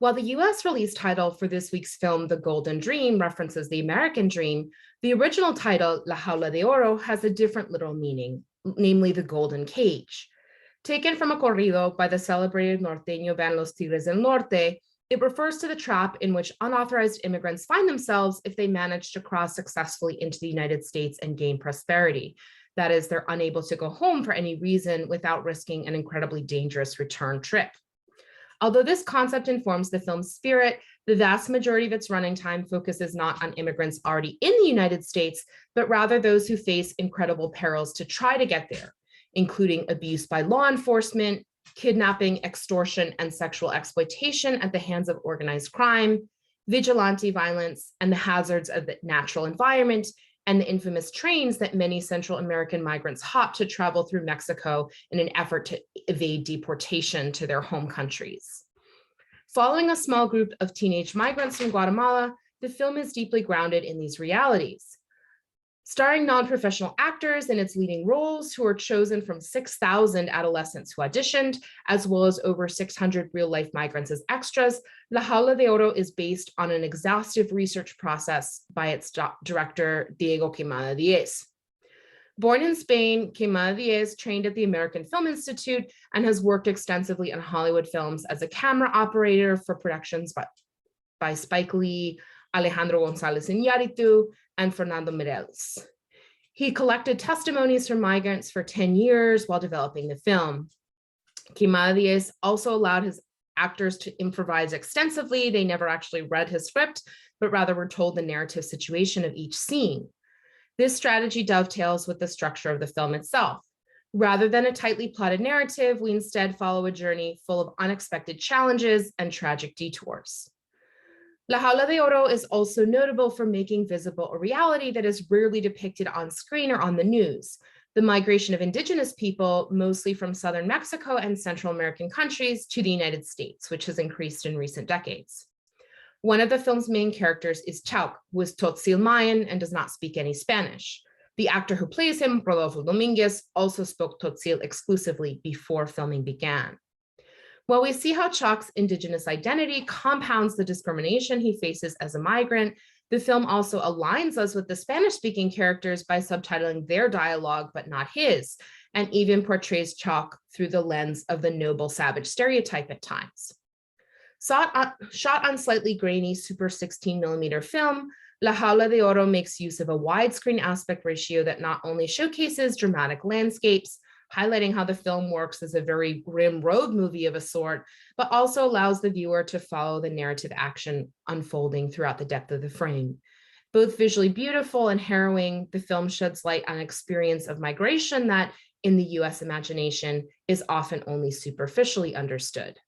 While the US release title for this week's film, The Golden Dream, references the American dream, the original title, La Jaula de Oro, has a different literal meaning, namely the golden cage. Taken from a corrido by the celebrated norteño band Los Tigres del Norte, it refers to the trap in which unauthorized immigrants find themselves if they manage to cross successfully into the United States and gain prosperity. That is, they're unable to go home for any reason without risking an incredibly dangerous return trip. Although this concept informs the film's spirit, the vast majority of its running time focuses not on immigrants already in the United States, but rather those who face incredible perils to try to get there, including abuse by law enforcement, kidnapping, extortion, and sexual exploitation at the hands of organized crime, vigilante violence, and the hazards of the natural environment, and the infamous trains that many Central American migrants hop to travel through Mexico in an effort to evade deportation to their home countries. Following a small group of teenage migrants from Guatemala, the film is deeply grounded in these realities. Starring non-professional actors in its leading roles who were chosen from 6,000 adolescents who auditioned, as well as over 600 real-life migrants as extras, La Jaula de Oro is based on an exhaustive research process by its director, Diego Quemada Diez. Born in Spain, Quemada Diez trained at the American Film Institute and has worked extensively on Hollywood films as a camera operator for productions by Spike Lee, Alejandro González Iñárritu, and Fernando Mireles. He collected testimonies from migrants for 10 years while developing the film. Quemada Diez also allowed his actors to improvise extensively. They never actually read his script, but rather were told the narrative situation of each scene. This strategy dovetails with the structure of the film itself. Rather than a tightly plotted narrative, we instead follow a journey full of unexpected challenges and tragic detours. La Jaula de Oro is also notable for making visible a reality that is rarely depicted on screen or on the news: the migration of indigenous people, mostly from southern Mexico and Central American countries, to the United States, which has increased in recent decades. One of the film's main characters is Chauk, who is Tzotzil Mayan and does not speak any Spanish. The actor who plays him, Rodolfo Dominguez, also spoke Tzotzil exclusively before filming began. While we see how Chauk's indigenous identity compounds the discrimination he faces as a migrant, the film also aligns us with the Spanish-speaking characters by subtitling their dialogue, but not his, and even portrays Chauk through the lens of the noble savage stereotype at times. Shot on slightly grainy Super 16mm film, La Jaula de Oro makes use of a widescreen aspect ratio that not only showcases dramatic landscapes, highlighting how the film works as a very grim road movie of a sort, but also allows the viewer to follow the narrative action unfolding throughout the depth of the frame. Both visually beautiful and harrowing, the film sheds light on an experience of migration that, in the US imagination, is often only superficially understood.